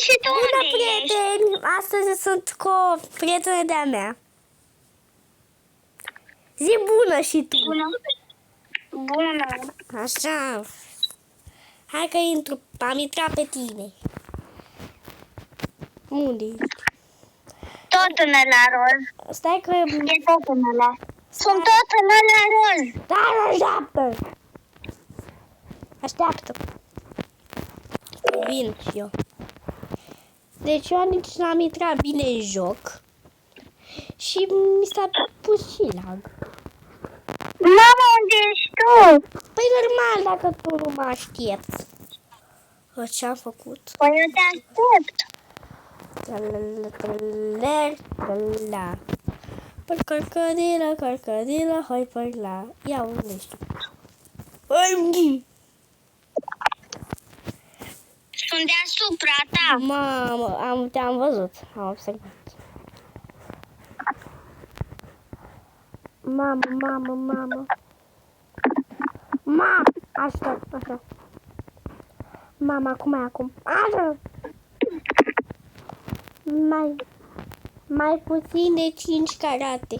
și tu Bună, unde ești? prieteni! Astăzi sunt cu o prietenă de-a mea. Zi bună și tu! Bună. Bună. Așa. Hai că intru. Am intrat pe tine. Unde ești? Tot în ăla roz. Stai că... E tot în ăla. Sunt tot în ăla roz. Stai, așteaptă! Așteaptă. Vin și eu. Deci eu nici n-am intrat bine în joc. Și mi s-a pus și lag. Mama, unde ești tu? Păi normal dacă tu nu mă aștepți. Ce-am făcut? Păi eu te aștept. La. Crocodilă, hai pe la. Ia unde ești? Sunt deasupra ta. Mamă, te-am văzut, am observat. Mamă. Așa. Mama, acum. Așa. Mai puțin de 5 carate.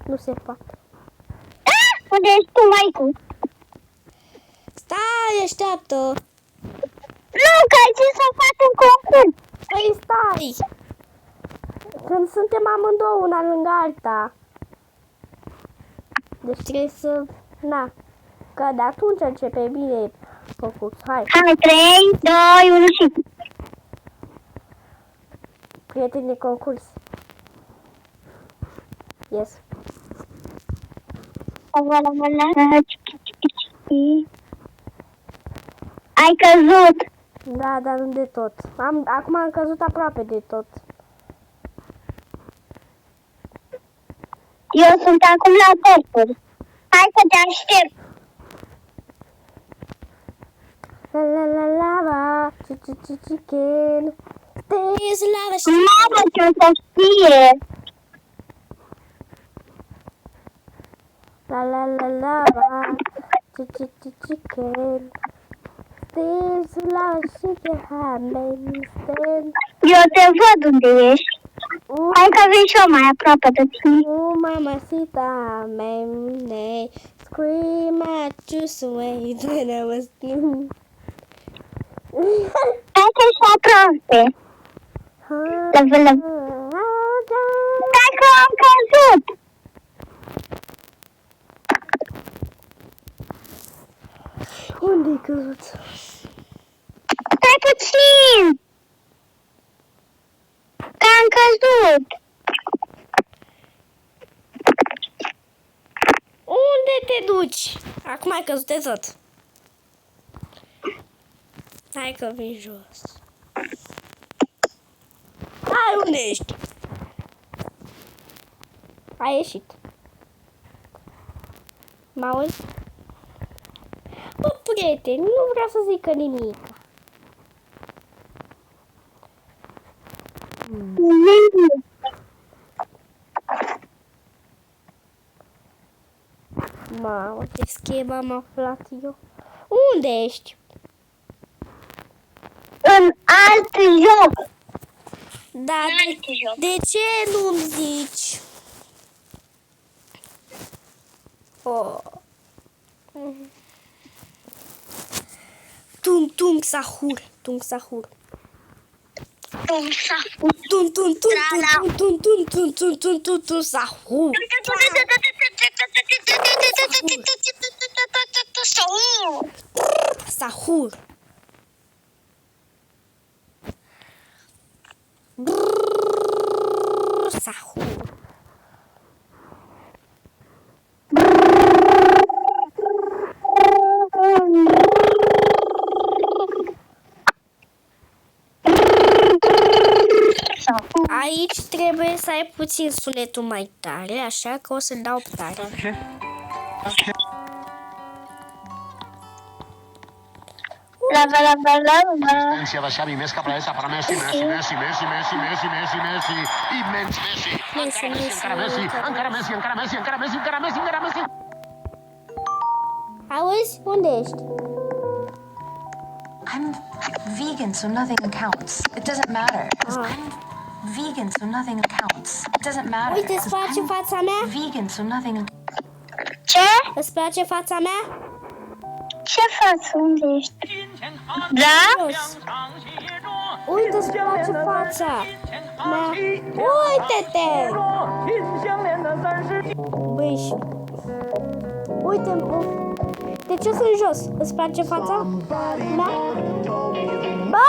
Nu se poate. Unde ești tu, maicu? Stai, așteaptă. Nu, că ai zis să fac un concurs. Păi stai. Când suntem amândouă una lângă alta. Deci trebuie să... Na. Că de atunci începe bine concurs. Hai. Hai, 3, 2, 1 și... Prieteni de concurs. Yes. Ai căzut. Da, dar nu de tot. Acum am căzut aproape de tot. Eu sunt acum la porturi. Hai să te aștept. La, chicken. Stairs lava. Mamă, ce o să știe. La, chicken. Stairs lava, chicken. Eu te văd unde ești. Hai că vin și eu mai aproape de tine. Mamacita, meme, scream at you sweet when I was new. Hai că ești aproape. Stai că am căzut. Unde-ai căzut? Stai puțin. Că am căzut. Unde te duci? Acum ai căzut de tot. Hai că vin jos. Hai, unde ești? Ai ieșit. Mă auzi? Bă, prieteni, nu vreau să zică nimic. Mamă, ce schemă am aflat eu. Unde ești? În alt joc. Da, de ce nu-mi zici? Oh. Tung sahur. Tum sa. Sahur. Sahur. Sahur. Aici trebuie să ai puțin sunetul mai tare, așa că o să-l dau tare. Okay. Asistenția de Xavi, més cap a dreta per Messi, Messi, immens Messi, encara Messi. Auzi? Unde ești? I'm vegan, so nothing counts. It doesn't matter. 'Cause Ah. I'm vegan, so nothing counts. It doesn't matter. Uite, îți 'Cause place I'm fața mea? vegan, so nothing. Ce? Îți place fața mea? Ce faci? Unde ești? Da? Jos. Uite, îți place fața mea. Uite-te! Băi, și... Uite, de ce sunt jos? Îți place fața mea? Bă!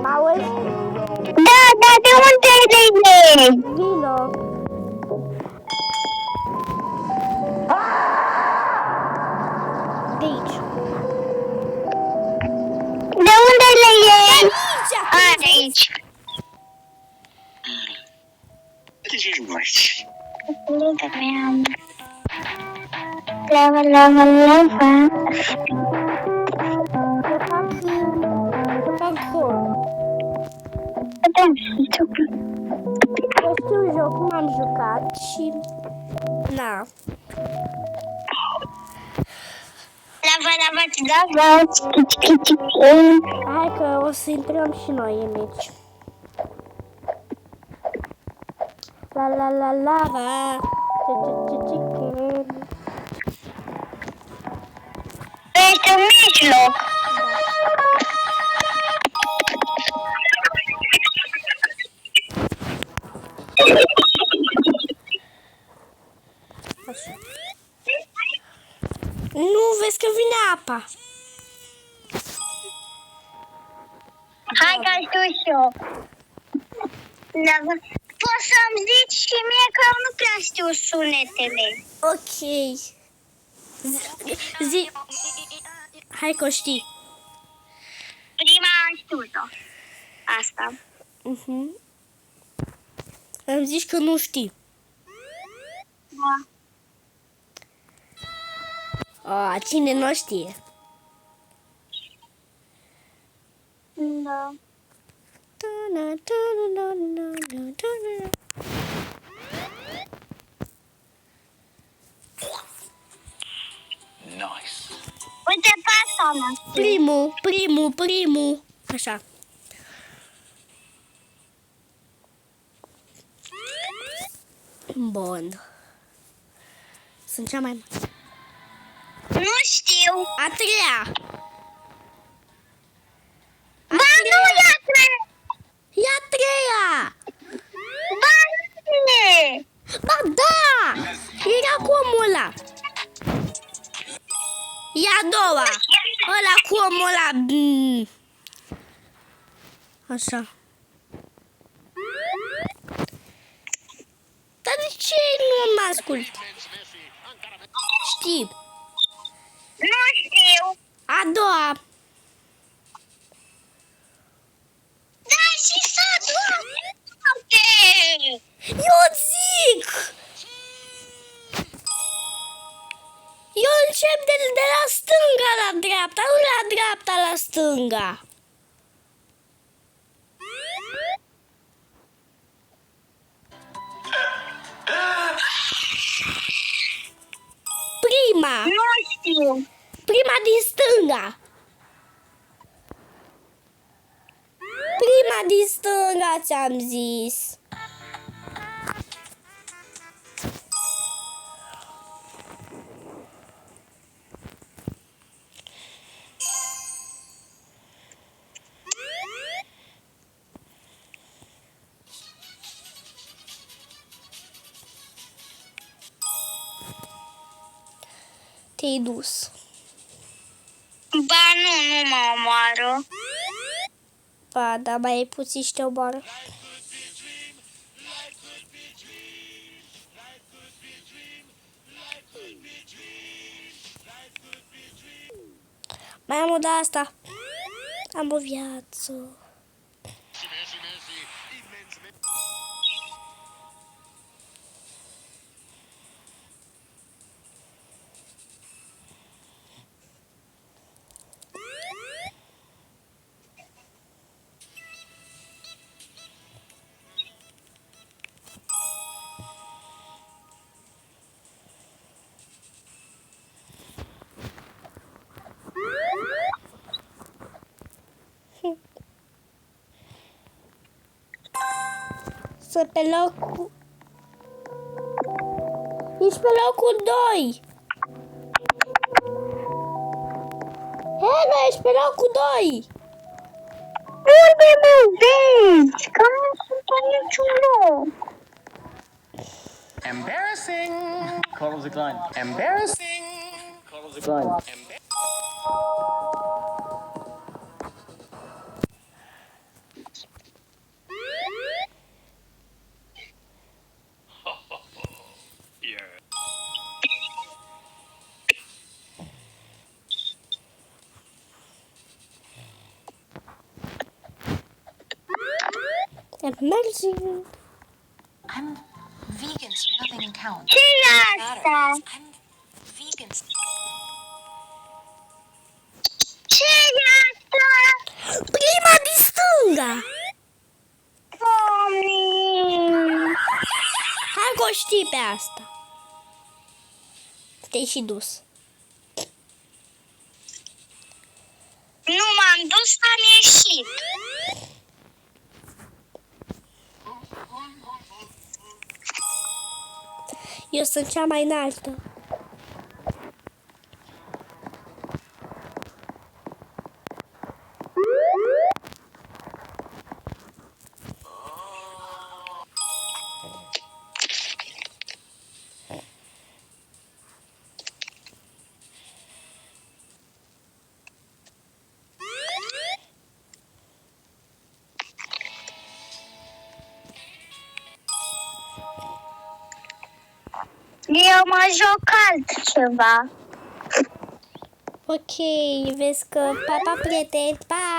M-auzi? Da, dar de unde ești? Vino. De aici. De unde le iei? Aici! A, de aici. Colega mea. Lava, lava, lava. Eu fac joc. Da, știu. Eu știu jocul, m-am jucat și... Na. Lava, lava, lava. Hai că o să intrăm și noi în aici. La la la lava. Chicken. Ești în mijloc. Așa. Nu vezi că vine apa. Hai că știu și eu. Lava. Poți să-mi zici și mie că eu nu prea știu sunetele. Ok. Zi. Hai că o știi. Prima am știut-o. Asta. Îmi zici că nu știi. Da. Cine nu știe? Da. Nice. Uite pe asta mă. Primul. Așa. Bun. Sunt cea mai mare. Nu știu. A treia. Ba nu e a treia. E a treia. Ba nu e. Ba da! Era cu omul ăla. E a doua. Ăla cu omul ăla. Așa. Dar de ce nu mă ascult? Știi. Nu știu. A doua. Da, și s-a dus. Eu zic. Eu încep de la stânga la dreapta, nu la dreapta la stânga. Prima. Nu știu. Prima din stânga. Prima din stânga ți-am zis. Te-ai dus. Ba nu mă omoară. Ba, da, mai e puțin și te omoară. Mai am o de asta. Am o viață. Sunt pe locul... Ești pe locul 2! Hena, ești pe locul 2! Unde mă vezi? Că nu sunt pe niciun loc. Embarrassing. Carlos decline. Embarrassing. Carlos decline. Amazing! I'm vegan, so nothing counts. Ce e Matters. asta? I'm vegan. Ce e asta? Prima din stânga! Doamne! Hai că o știi pe asta. Te-ai și dus. Nu m-am dus, am ieșit. Eu sunt cea mai înaltă. Eu mă joc altceva. Ok, vezi că... Pa, pa, prieteni, pa!